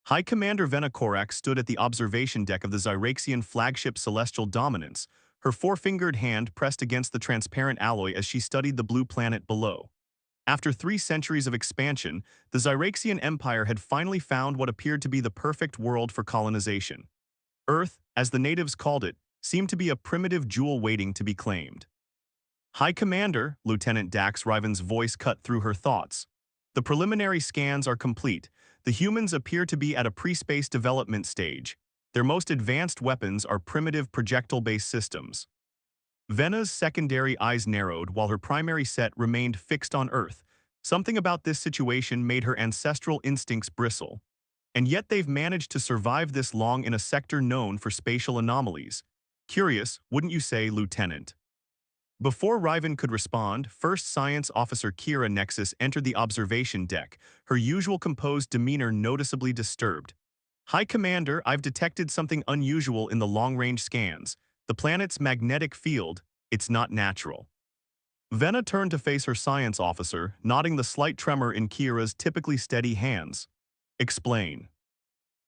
High Commander Vena Korak stood at the observation deck of the Zyraxian flagship Celestial Dominance, her four-fingered hand pressed against the transparent alloy as she studied the blue planet below. After 3 centuries of expansion, the Zyraxian Empire had finally found what appeared to be the perfect world for colonization. Earth, as the natives called it, seemed to be a primitive jewel waiting to be claimed. High Commander, Lieutenant Dax Riven's voice cut through her thoughts. The preliminary scans are complete. The humans appear to be at a pre-space development stage. Their most advanced weapons are primitive projectile-based systems. Vena's secondary eyes narrowed while her primary set remained fixed on Earth. Something about this situation made her ancestral instincts bristle. And yet they've managed to survive this long in a sector known for spatial anomalies. Curious, wouldn't you say, Lieutenant? Before Riven could respond, First Science Officer Kira Nexus entered the observation deck, her usual composed demeanor noticeably disturbed. High Commander, I've detected something unusual in the long-range scans. The planet's magnetic field, it's not natural. Vena turned to face her science officer, nodding the slight tremor in Kira's typically steady hands. Explain.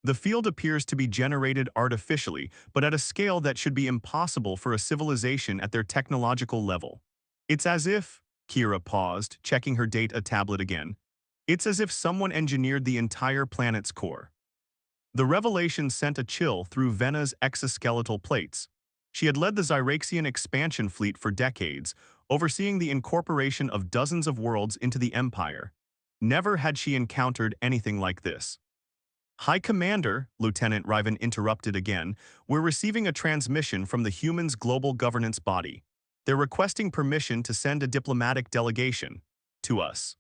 The field appears to be generated artificially, but at a scale that should be impossible for a civilization at their technological level. It's as if, Kira paused, checking her data tablet again. It's as if someone engineered the entire planet's core. The revelation sent a chill through Vena's exoskeletal plates. She had led the Zyraxian expansion fleet for decades, overseeing the incorporation of dozens of worlds into the Empire. Never had she encountered anything like this. High Commander, Lieutenant Riven interrupted again, we're receiving a transmission from the humans' global governance body. They're requesting permission to send a diplomatic delegation to us.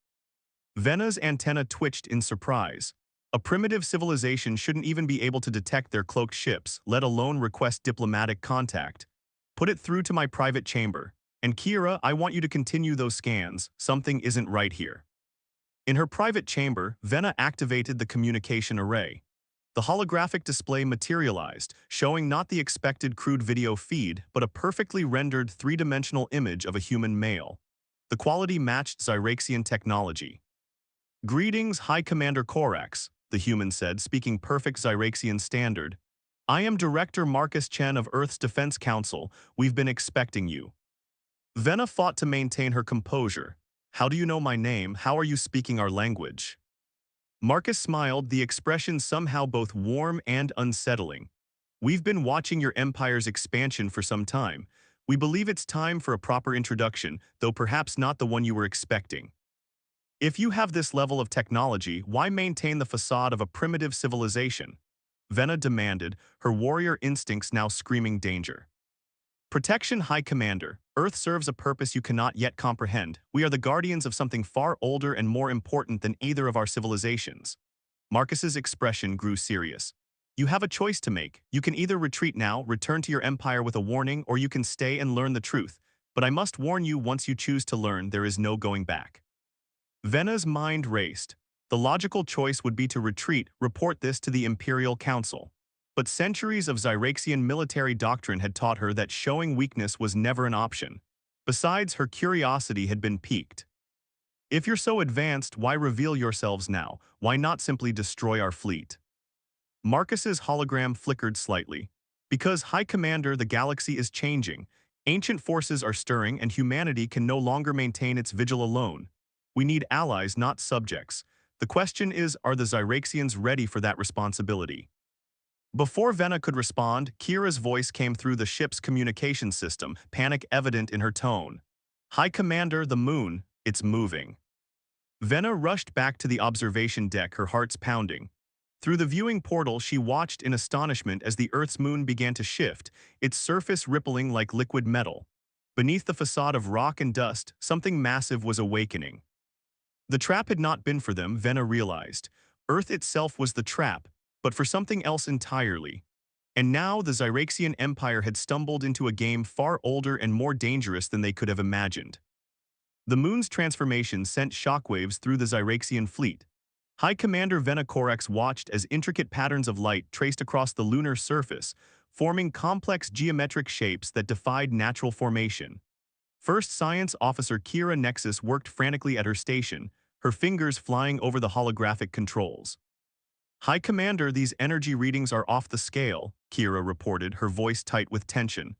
Vena's antenna twitched in surprise. A primitive civilization shouldn't even be able to detect their cloaked ships, let alone request diplomatic contact. Put it through to my private chamber. And Kira, I want you to continue those scans. Something isn't right here. In her private chamber, Vena activated the communication array. The holographic display materialized, showing not the expected crude video feed, but a perfectly rendered three-dimensional image of a human male. The quality matched Zyraxian technology. Greetings, High Commander Korax, the human said, speaking perfect Zyraxian standard. I am Director Marcus Chen of Earth's Defense Council. We've been expecting you. Vena fought to maintain her composure. How do you know my name? How are you speaking our language? Marcus smiled, the expression somehow both warm and unsettling. We've been watching your empire's expansion for some time. We believe it's time for a proper introduction, though perhaps not the one you were expecting. If you have this level of technology, why maintain the facade of a primitive civilization? Vena demanded, her warrior instincts now screaming danger. Protection, High Commander. Earth serves a purpose you cannot yet comprehend. We are the guardians of something far older and more important than either of our civilizations. Marcus's expression grew serious. You have a choice to make. You can either retreat now, return to your empire with a warning, or you can stay and learn the truth. But I must warn you, once you choose to learn, there is no going back. Vena's mind raced. The logical choice would be to retreat, report this to the Imperial Council. But centuries of Zyraxian military doctrine had taught her that showing weakness was never an option. Besides, her curiosity had been piqued. If you're so advanced, why reveal yourselves now? Why not simply destroy our fleet? Marcus's hologram flickered slightly. Because, High Commander, the galaxy is changing. Ancient forces are stirring, and humanity can no longer maintain its vigil alone. We need allies, not subjects. The question is, are the Zyraxians ready for that responsibility? Before Vena could respond, Kira's voice came through the ship's communication system, panic evident in her tone. High Commander, the moon, it's moving. Vena rushed back to the observation deck, her heart's pounding. Through the viewing portal, she watched in astonishment as the Earth's moon began to shift, its surface rippling like liquid metal. Beneath the facade of rock and dust, something massive was awakening. The trap had not been for them, Vena realized. Earth itself was the trap, but for something else entirely. And now the Zyraxian Empire had stumbled into a game far older and more dangerous than they could have imagined. The moon's transformation sent shockwaves through the Zyraxian fleet. High Commander Vena Korax watched as intricate patterns of light traced across the lunar surface, forming complex geometric shapes that defied natural formation. First Science Officer Kira Nexus worked frantically at her station, her fingers flying over the holographic controls. High Commander, these energy readings are off the scale, Kira reported, her voice tight with tension.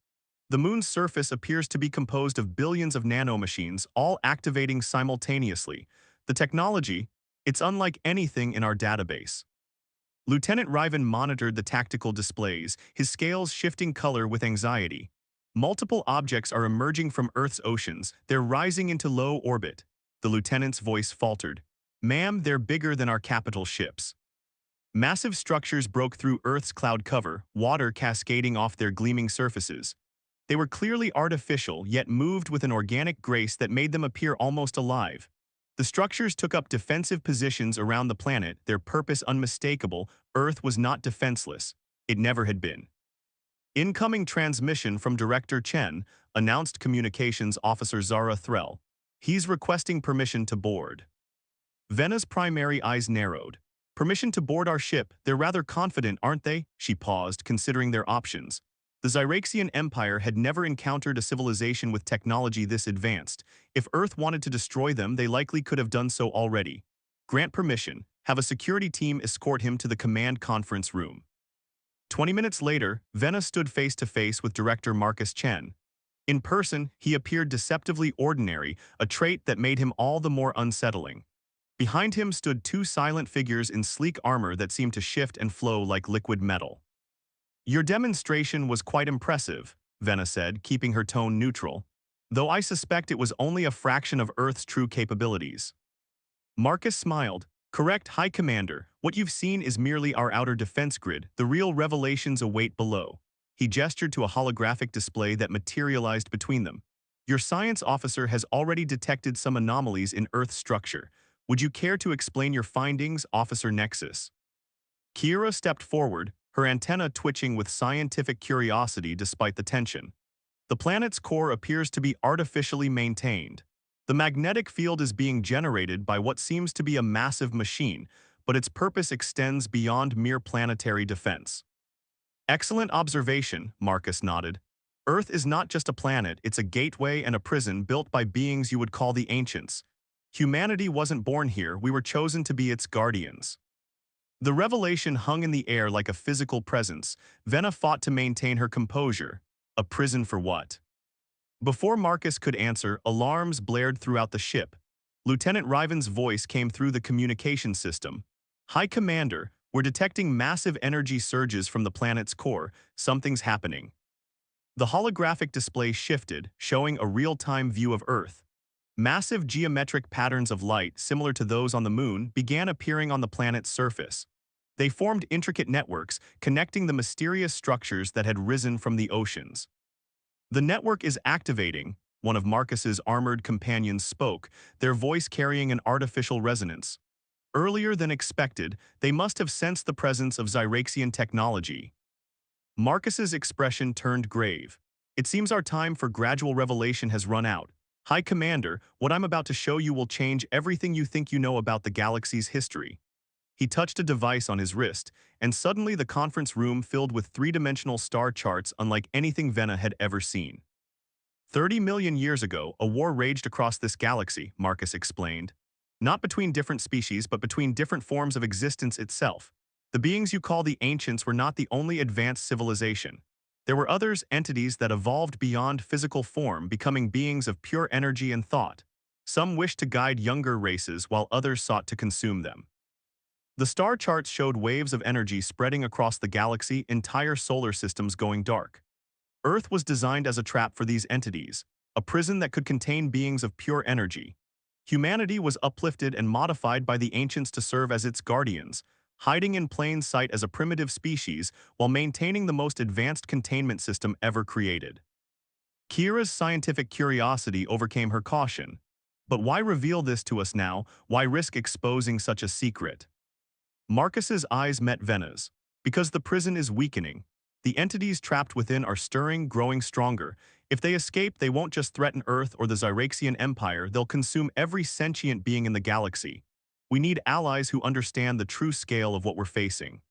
The moon's surface appears to be composed of billions of nanomachines, all activating simultaneously. The technology, it's unlike anything in our database. Lieutenant Riven monitored the tactical displays, his scales shifting color with anxiety. Multiple objects are emerging from Earth's oceans, they're rising into low orbit. The lieutenant's voice faltered. Ma'am, they're bigger than our capital ships. Massive structures broke through Earth's cloud cover, water cascading off their gleaming surfaces. They were clearly artificial, yet moved with an organic grace that made them appear almost alive. The structures took up defensive positions around the planet, their purpose unmistakable. Earth was not defenseless. It never had been. Incoming transmission from Director Chen, announced Communications Officer Zara Threll. He's requesting permission to board. Vena's primary eyes narrowed. Permission to board our ship, they're rather confident, aren't they? She paused, considering their options. The Zyraxian Empire had never encountered a civilization with technology this advanced. If Earth wanted to destroy them, they likely could have done so already. Grant permission. Have a security team escort him to the command conference room. 20 minutes later, Vena stood face to face with Director Marcus Chen. In person, he appeared deceptively ordinary, a trait that made him all the more unsettling. Behind him stood two silent figures in sleek armor that seemed to shift and flow like liquid metal. Your demonstration was quite impressive, Vena said, keeping her tone neutral, though I suspect it was only a fraction of Earth's true capabilities. Marcus smiled. Correct, High Commander. What you've seen is merely our outer defense grid. The real revelations await below. He gestured to a holographic display that materialized between them. Your science officer has already detected some anomalies in Earth's structure. Would you care to explain your findings, Officer Nexus? Kira stepped forward, her antenna twitching with scientific curiosity despite the tension. The planet's core appears to be artificially maintained. The magnetic field is being generated by what seems to be a massive machine, but its purpose extends beyond mere planetary defense. Excellent observation, Marcus nodded. Earth is not just a planet, it's a gateway and a prison built by beings you would call the ancients. Humanity wasn't born here, we were chosen to be its guardians. The revelation hung in the air like a physical presence. Vena fought to maintain her composure. A prison for what? Before Marcus could answer, alarms blared throughout the ship. Lieutenant Riven's voice came through the communication system. High Commander, we're detecting massive energy surges from the planet's core. Something's happening. The holographic display shifted, showing a real-time view of Earth. Massive geometric patterns of light, similar to those on the moon, began appearing on the planet's surface. They formed intricate networks, connecting the mysterious structures that had risen from the oceans. The network is activating, one of Marcus's armored companions spoke, their voice carrying an artificial resonance. Earlier than expected, they must have sensed the presence of Zyraxian technology. Marcus's expression turned grave. It seems our time for gradual revelation has run out. High Commander, what I'm about to show you will change everything you think you know about the galaxy's history. He touched a device on his wrist, and suddenly the conference room filled with three-dimensional star charts unlike anything Vena had ever seen. 30 million years ago, a war raged across this galaxy, Marcus explained. Not between different species, but between different forms of existence itself. The beings you call the ancients were not the only advanced civilization. There were others, entities that evolved beyond physical form, becoming beings of pure energy and thought. Some wished to guide younger races while others sought to consume them. The star charts showed waves of energy spreading across the galaxy, entire solar systems going dark. Earth was designed as a trap for these entities, a prison that could contain beings of pure energy. Humanity was uplifted and modified by the ancients to serve as its guardians, hiding in plain sight as a primitive species while maintaining the most advanced containment system ever created. Kira's scientific curiosity overcame her caution. But why reveal this to us now? Why risk exposing such a secret? Marcus's eyes met Vena's. Because the prison is weakening. The entities trapped within are stirring, growing stronger. If they escape, they won't just threaten Earth or the Zyraxian Empire, they'll consume every sentient being in the galaxy. We need allies who understand the true scale of what we're facing.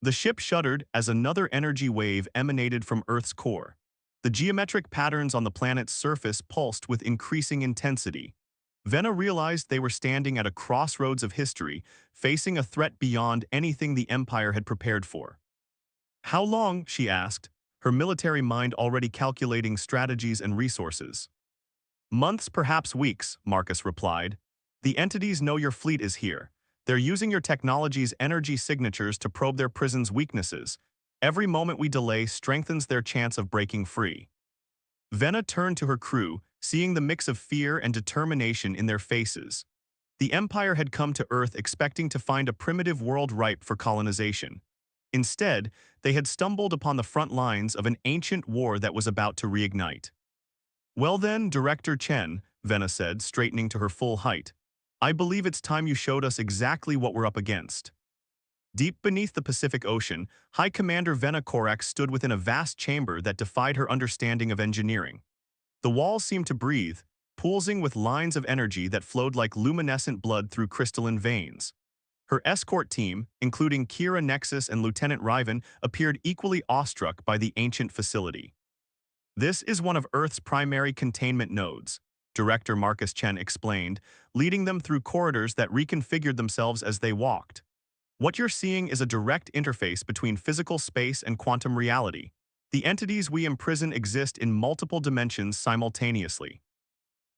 The ship shuddered as another energy wave emanated from Earth's core. The geometric patterns on the planet's surface pulsed with increasing intensity. Vena realized they were standing at a crossroads of history, facing a threat beyond anything the Empire had prepared for. How long, she asked, her military mind already calculating strategies and resources. Months, perhaps weeks, Marcus replied. The entities know your fleet is here. They're using your technology's energy signatures to probe their prison's weaknesses. Every moment we delay strengthens their chance of breaking free. Vena turned to her crew, seeing the mix of fear and determination in their faces. The Empire had come to Earth expecting to find a primitive world ripe for colonization. Instead, they had stumbled upon the front lines of an ancient war that was about to reignite. Well then, Director Chen, Vena said, straightening to her full height. I believe it's time you showed us exactly what we're up against. Deep beneath the Pacific Ocean, High Commander Vena Korax stood within a vast chamber that defied her understanding of engineering. The walls seemed to breathe, pulsing with lines of energy that flowed like luminescent blood through crystalline veins. Her escort team, including Kira Nexus and Lieutenant Riven, appeared equally awestruck by the ancient facility. This is one of Earth's primary containment nodes, Director Marcus Chen explained, leading them through corridors that reconfigured themselves as they walked. What you're seeing is a direct interface between physical space and quantum reality. The entities we imprison exist in multiple dimensions simultaneously.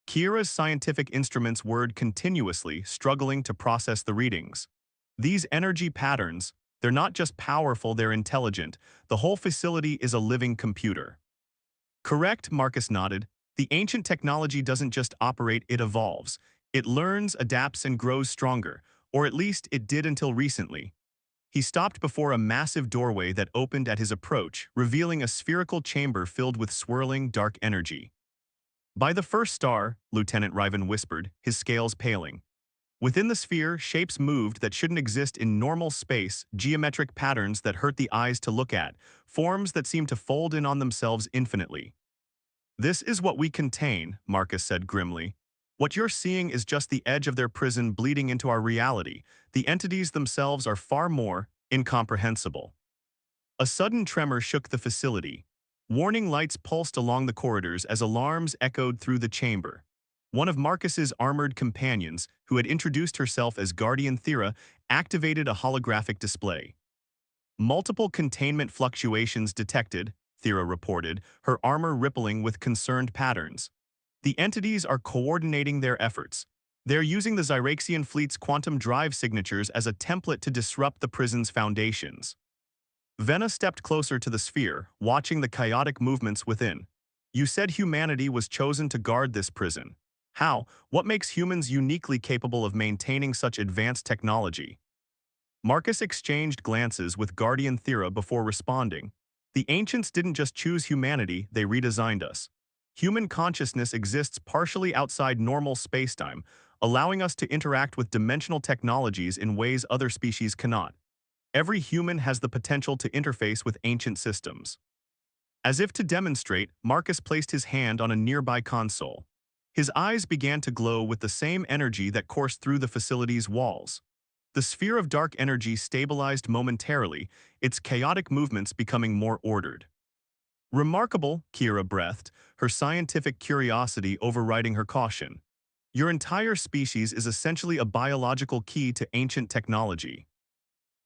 Kira's scientific instruments whirred continuously, struggling to process the readings. These energy patterns, they're not just powerful, they're intelligent. The whole facility is a living computer. Correct, Marcus nodded. The ancient technology doesn't just operate, it evolves. It learns, adapts, and grows stronger, or at least it did until recently. He stopped before a massive doorway that opened at his approach, revealing a spherical chamber filled with swirling, dark energy. By the first star, Lieutenant Riven whispered, his scales paling. Within the sphere, shapes moved that shouldn't exist in normal space, geometric patterns that hurt the eyes to look at, forms that seemed to fold in on themselves infinitely. This is what we contain, Marcus said grimly. What you're seeing is just the edge of their prison bleeding into our reality. The entities themselves are far more incomprehensible. A sudden tremor shook the facility. Warning lights pulsed along the corridors as alarms echoed through the chamber. One of Marcus's armored companions, who had introduced herself as Guardian Thera, activated a holographic display. Multiple containment fluctuations detected, Thera reported, her armor rippling with concerned patterns. The entities are coordinating their efforts. They're using the Zyraxian fleet's quantum drive signatures as a template to disrupt the prison's foundations. Vena stepped closer to the sphere, watching the chaotic movements within. You said humanity was chosen to guard this prison. How? What makes humans uniquely capable of maintaining such advanced technology? Marcus exchanged glances with Guardian Thera before responding. The ancients didn't just choose humanity, they redesigned us. Human consciousness exists partially outside normal spacetime, allowing us to interact with dimensional technologies in ways other species cannot. Every human has the potential to interface with ancient systems. As if to demonstrate, Marcus placed his hand on a nearby console. His eyes began to glow with the same energy that coursed through the facility's walls. The sphere of dark energy stabilized momentarily, its chaotic movements becoming more ordered. Remarkable, Kira breathed, her scientific curiosity overriding her caution. Your entire species is essentially a biological key to ancient technology.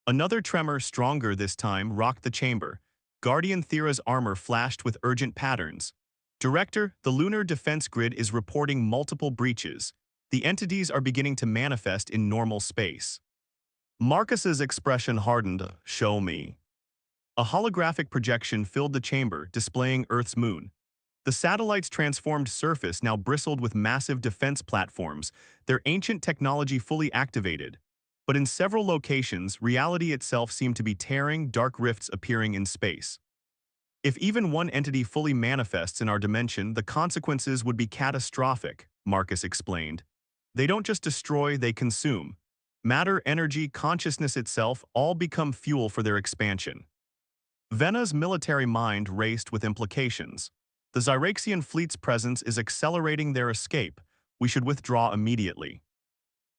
Another tremor, stronger this time, rocked the chamber. Guardian Thera's armor flashed with urgent patterns. Director, the lunar defense grid is reporting multiple breaches. The entities are beginning to manifest in normal space. Marcus's expression hardened. Show me. A holographic projection filled the chamber, displaying Earth's moon. The satellite's transformed surface now bristled with massive defense platforms, their ancient technology fully activated. But in several locations, reality itself seemed to be tearing, dark rifts appearing in space. If even one entity fully manifests in our dimension, the consequences would be catastrophic, Marcus explained. They don't just destroy, they consume. Matter, energy, consciousness itself all become fuel for their expansion. Vena's military mind raced with implications. The Zyraxian fleet's presence is accelerating their escape. We should withdraw immediately.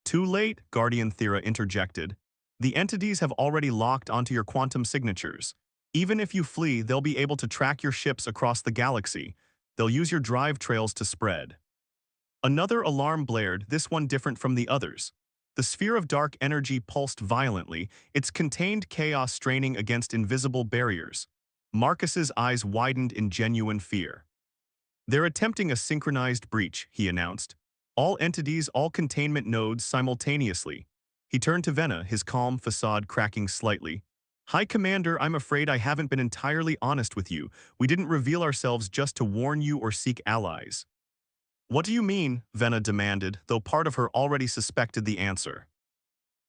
Too late, Guardian Thera interjected. The entities have already locked onto your quantum signatures. Even if you flee, they'll be able to track your ships across the galaxy. They'll use your drive trails to spread. Another alarm blared, this one different from the others. The sphere of dark energy pulsed violently, its contained chaos straining against invisible barriers. Marcus's eyes widened in genuine fear. They're attempting a synchronized breach, he announced. All entities, all containment nodes simultaneously. He turned to Venna, his calm facade cracking slightly. High Commander, I'm afraid I haven't been entirely honest with you. We didn't reveal ourselves just to warn you or seek allies. What do you mean? Venna demanded, though part of her already suspected the answer.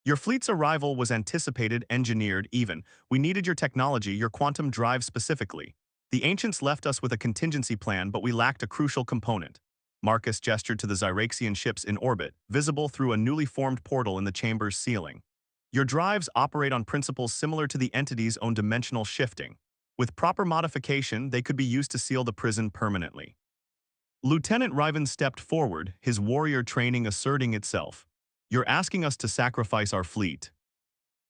Your fleet's arrival was anticipated, engineered, even. We needed your technology, your quantum drive specifically. The ancients left us with a contingency plan, but we lacked a crucial component. Marcus gestured to the Zyraxian ships in orbit, visible through a newly formed portal in the chamber's ceiling. Your drives operate on principles similar to the entity's own dimensional shifting. With proper modification, they could be used to seal the prison permanently. Lieutenant Riven stepped forward, his warrior training asserting itself. You're asking us to sacrifice our fleet.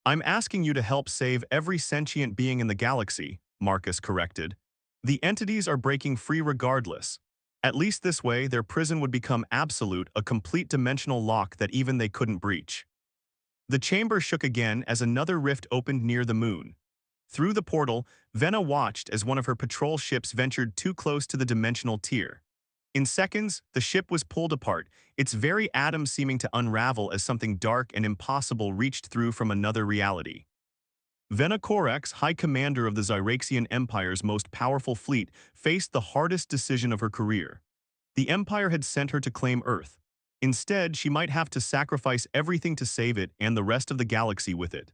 I'm asking you to help save every sentient being in the galaxy, Marcus corrected. The entities are breaking free regardless. At least this way, their prison would become absolute, a complete dimensional lock that even they couldn't breach. The chamber shook again as another rift opened near the moon. Through the portal, Venna watched as one of her patrol ships ventured too close to the dimensional tier. In seconds, the ship was pulled apart, its very atoms seeming to unravel as something dark and impossible reached through from another reality. Venna Corax, High Commander of the Zyraxian Empire's most powerful fleet, faced the hardest decision of her career. The Empire had sent her to claim Earth. Instead, she might have to sacrifice everything to save it and the rest of the galaxy with it.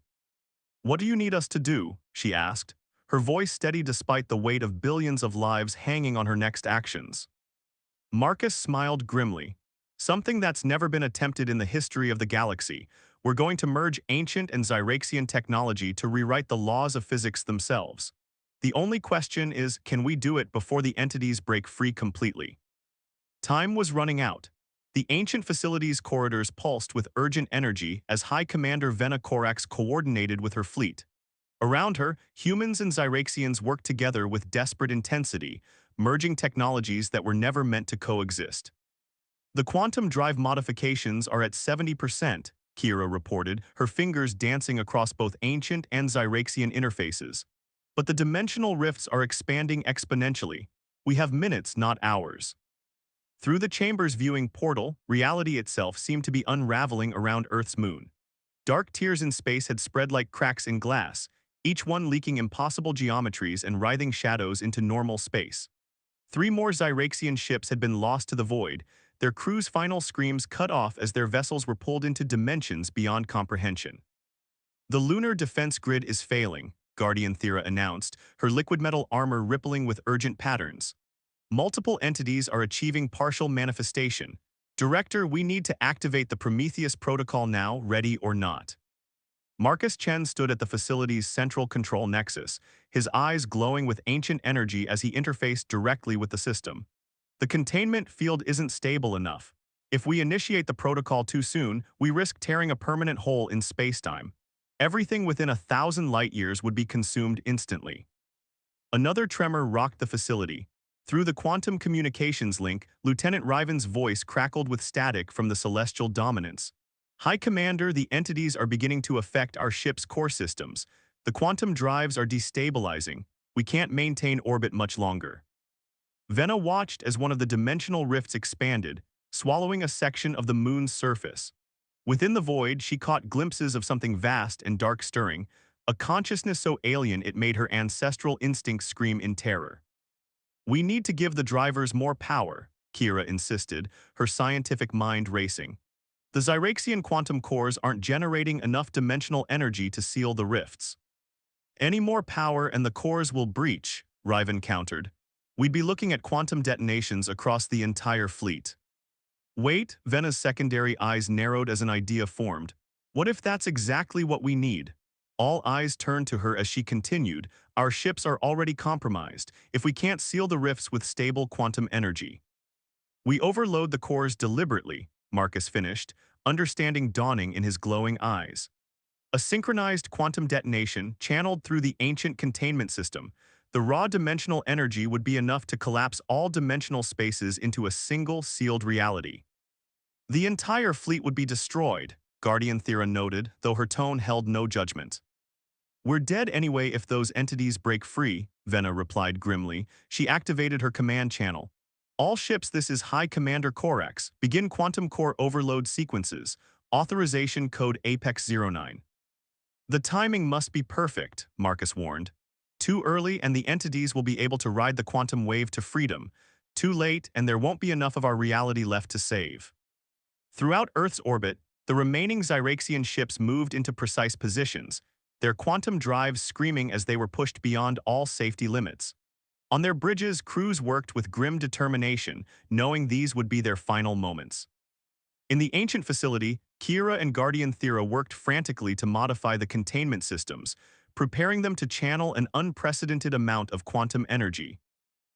What do you need us to do? She asked, her voice steady despite the weight of billions of lives hanging on her next actions. Marcus smiled grimly. Something that's never been attempted in the history of the galaxy. We're going to merge ancient and Zyraxian technology to rewrite the laws of physics themselves. The only question is, can we do it before the entities break free completely? Time was running out. The ancient facilities corridors pulsed with urgent energy as High Commander Venna Corax coordinated with her fleet. Around her, humans and Zyraxians worked together with desperate intensity, merging technologies that were never meant to coexist. The quantum drive modifications are at 70%, Kira reported, her fingers dancing across both ancient and Zyraxian interfaces. But the dimensional rifts are expanding exponentially. We have minutes, not hours. Through the chamber's viewing portal, reality itself seemed to be unraveling around Earth's moon. Dark tiers in space had spread like cracks in glass, each one leaking impossible geometries and writhing shadows into normal space. 3 more Zyraxian ships had been lost to the void, their crews' final screams cut off as their vessels were pulled into dimensions beyond comprehension. The lunar defense grid is failing, Guardian Thera announced, her liquid metal armor rippling with urgent patterns. Multiple entities are achieving partial manifestation. Director, we need to activate the Prometheus protocol now, ready or not. Marcus Chen stood at the facility's central control nexus, his eyes glowing with ancient energy as he interfaced directly with the system. The containment field isn't stable enough. If we initiate the protocol too soon, we risk tearing a permanent hole in spacetime. Everything within 1,000 light-years would be consumed instantly. Another tremor rocked the facility. Through the quantum communications link, Lieutenant Riven's voice crackled with static from the celestial dominance. High Commander, the entities are beginning to affect our ship's core systems. The quantum drives are destabilizing. We can't maintain orbit much longer. Venna watched as one of the dimensional rifts expanded, swallowing a section of the moon's surface. Within the void, she caught glimpses of something vast and dark-stirring, a consciousness so alien it made her ancestral instincts scream in terror. We need to give the drivers more power, Kira insisted, her scientific mind racing. The Zyraxian quantum cores aren't generating enough dimensional energy to seal the rifts. Any more power and the cores will breach, Riven countered. We'd be looking at quantum detonations across the entire fleet. Wait, Venna's secondary eyes narrowed as an idea formed. What if that's exactly what we need? All eyes turned to her as she continued, our ships are already compromised if we can't seal the rifts with stable quantum energy. We overload the cores deliberately, Marcus finished, understanding dawning in his glowing eyes. A synchronized quantum detonation channeled through the ancient containment system. The raw dimensional energy would be enough to collapse all dimensional spaces into a single sealed reality. The entire fleet would be destroyed, Guardian Thera noted, though her tone held no judgment. We're dead anyway if those entities break free, Vena replied grimly. She activated her command channel. All ships, this is High Commander Corax. Begin quantum core overload sequences. Authorization code Apex-09. The timing must be perfect, Marcus warned. Too early and the entities will be able to ride the quantum wave to freedom. Too late and there won't be enough of our reality left to save. Throughout Earth's orbit, the remaining Zyraxian ships moved into precise positions, their quantum drives screaming as they were pushed beyond all safety limits. On their bridges, crews worked with grim determination, knowing these would be their final moments. In the ancient facility, Kira and Guardian Thera worked frantically to modify the containment systems, preparing them to channel an unprecedented amount of quantum energy.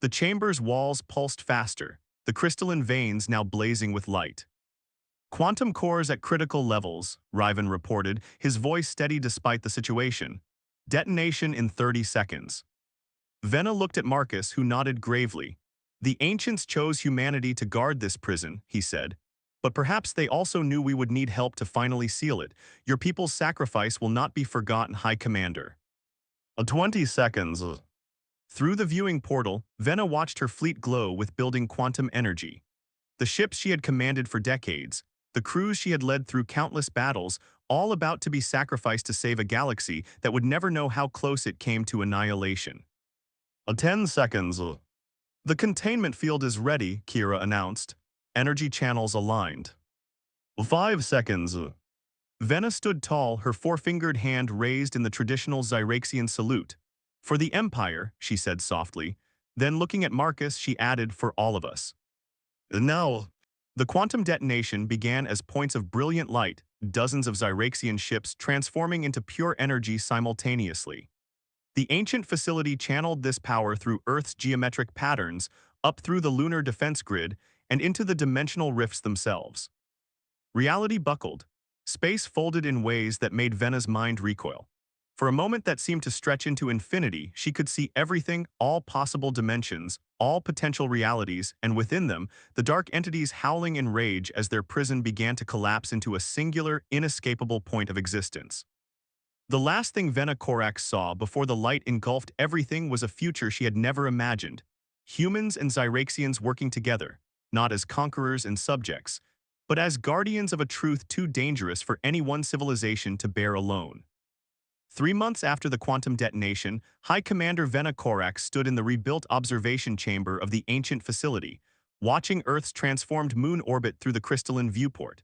The chamber's walls pulsed faster, the crystalline veins now blazing with light. Quantum cores at critical levels, Riven reported, his voice steady despite the situation. Detonation in 30 seconds. Vena looked at Marcus, who nodded gravely. The ancients chose humanity to guard this prison, he said. But perhaps they also knew we would need help to finally seal it. Your people's sacrifice will not be forgotten, High Commander. 20 seconds. Through the viewing portal, Vena watched her fleet glow with building quantum energy. The ships she had commanded for decades, the crews she had led through countless battles, all about to be sacrificed to save a galaxy that would never know how close it came to annihilation. 10 seconds. The containment field is ready, Kira announced. Energy channels aligned. 5 seconds. Vena stood tall, her four-fingered hand raised in the traditional Zyraxian salute. For the Empire, she said softly. Then looking at Marcus, she added, for all of us. Now, the quantum detonation began as points of brilliant light, dozens of Zyraxian ships transforming into pure energy simultaneously. The ancient facility channeled this power through Earth's geometric patterns, up through the lunar defense grid, and into the dimensional rifts themselves. Reality buckled. Space folded in ways that made Vena's mind recoil. For a moment that seemed to stretch into infinity, she could see everything, all possible dimensions, all potential realities, and within them, the dark entities howling in rage as their prison began to collapse into a singular, inescapable point of existence. The last thing Vena Corax saw before the light engulfed everything was a future she had never imagined. Humans and Zyraxians working together, not as conquerors and subjects, but as guardians of a truth too dangerous for any one civilization to bear alone. 3 months after the quantum detonation, High Commander Vena Corax stood in the rebuilt observation chamber of the ancient facility, watching Earth's transformed moon orbit through the crystalline viewport.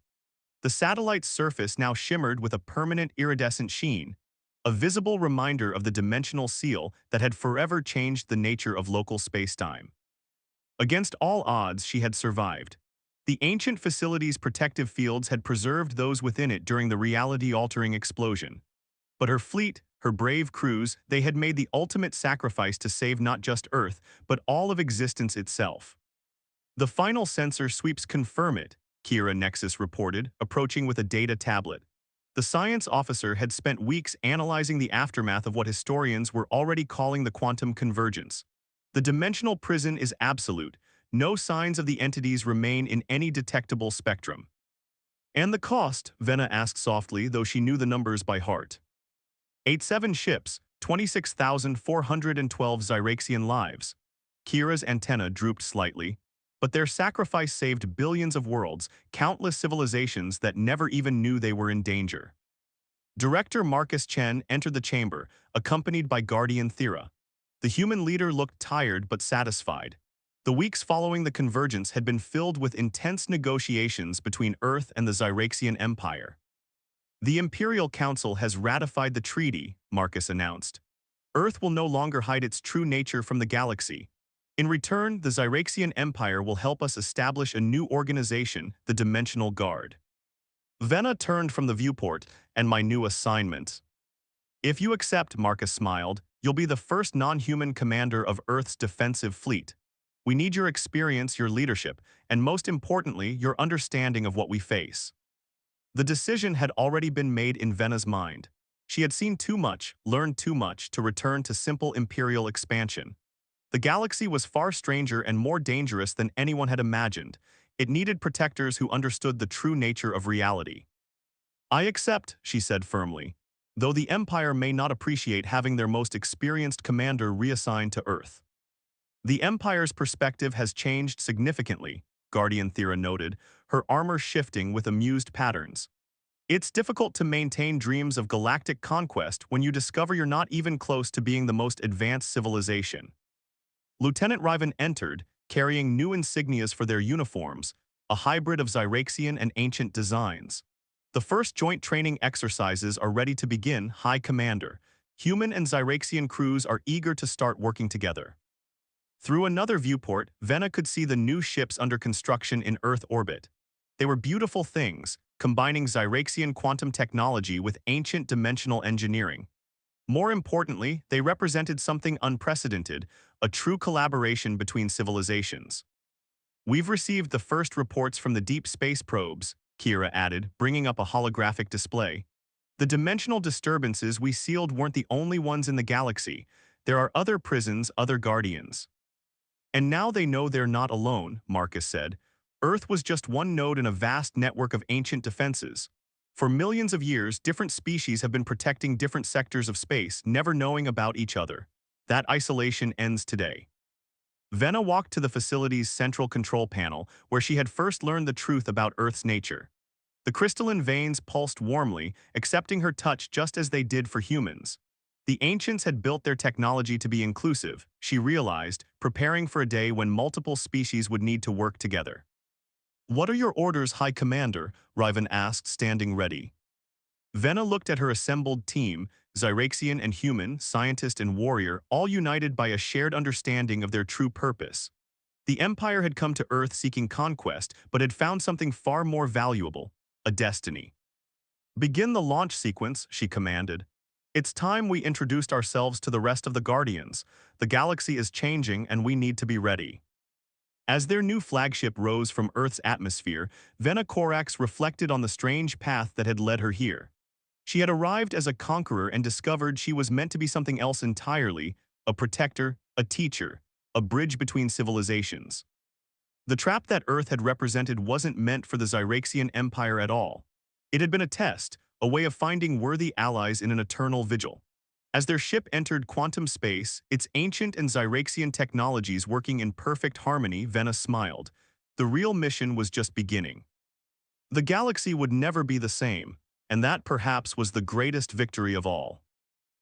The satellite's surface now shimmered with a permanent iridescent sheen, a visible reminder of the dimensional seal that had forever changed the nature of local spacetime. Against all odds, she had survived. The ancient facility's protective fields had preserved those within it during the reality-altering explosion. But her fleet, her brave crews, they had made the ultimate sacrifice to save not just Earth, but all of existence itself. The final sensor sweeps confirm it, Kira Nexus reported, approaching with a data tablet. The science officer had spent weeks analyzing the aftermath of what historians were already calling the quantum convergence. The dimensional prison is absolute. No signs of the entities remain in any detectable spectrum. And the cost, Vena asked softly, though she knew the numbers by heart. 87 ships, 26,412 Zyraxian lives. Kira's antenna drooped slightly, but their sacrifice saved billions of worlds, countless civilizations that never even knew they were in danger. Director Marcus Chen entered the chamber, accompanied by Guardian Thera. The human leader looked tired but satisfied. The weeks following the convergence had been filled with intense negotiations between Earth and the Zyraxian Empire. The Imperial Council has ratified the treaty, Marcus announced. Earth will no longer hide its true nature from the galaxy. In return, the Zyraxian Empire will help us establish a new organization, the Dimensional Guard. Vena turned from the viewport, and my new assignment. If you accept, Marcus smiled, you'll be the first non-human commander of Earth's defensive fleet. We need your experience, your leadership, and most importantly, your understanding of what we face. The decision had already been made in Vena's mind. She had seen too much, learned too much to return to simple imperial expansion. The galaxy was far stranger and more dangerous than anyone had imagined, It needed protectors who understood the true nature of reality. I accept, she said firmly, though the Empire may not appreciate having their most experienced commander reassigned to Earth. The Empire's perspective has changed significantly, Guardian Thera noted, her armor shifting with amused patterns. It's difficult to maintain dreams of galactic conquest when you discover you're not even close to being the most advanced civilization. Lieutenant Riven entered, carrying new insignias for their uniforms, a hybrid of Zyraxian and ancient designs. The first joint training exercises are ready to begin, High Commander. Human and Zyraxian crews are eager to start working together. Through another viewport, Vena could see the new ships under construction in Earth orbit. They were beautiful things, combining Zyraxian quantum technology with ancient dimensional engineering. More importantly, they represented something unprecedented, a true collaboration between civilizations. We've received the first reports from the deep space probes, Kira added, bringing up a holographic display. The dimensional disturbances we sealed weren't the only ones in the galaxy. There are other prisons, other guardians. And now they know they're not alone, Marcus said. Earth was just one node in a vast network of ancient defenses. For millions of years, different species have been protecting different sectors of space, never knowing about each other. That isolation ends today. Vena walked to the facility's central control panel, where she had first learned the truth about Earth's nature. The crystalline veins pulsed warmly, accepting her touch just as they did for humans. The ancients had built their technology to be inclusive, she realized, preparing for a day when multiple species would need to work together. "What are your orders, High Commander?" Riven asked, standing ready. Vena looked at her assembled team, Zyraxian and human, scientist and warrior, all united by a shared understanding of their true purpose. The Empire had come to Earth seeking conquest, but had found something far more valuable, a destiny. "Begin the launch sequence," she commanded. "It's time we introduced ourselves to the rest of the Guardians. The galaxy is changing and we need to be ready." As their new flagship rose from Earth's atmosphere, Vena Corax reflected on the strange path that had led her here. She had arrived as a conqueror and discovered she was meant to be something else entirely, a protector, a teacher, a bridge between civilizations. The trap that Earth had represented wasn't meant for the Zyraxian Empire at all. It had been a test, a way of finding worthy allies in an eternal vigil. As their ship entered quantum space, its ancient and Zyraxian technologies working in perfect harmony, Vena smiled. The real mission was just beginning. The galaxy would never be the same, and that perhaps was the greatest victory of all.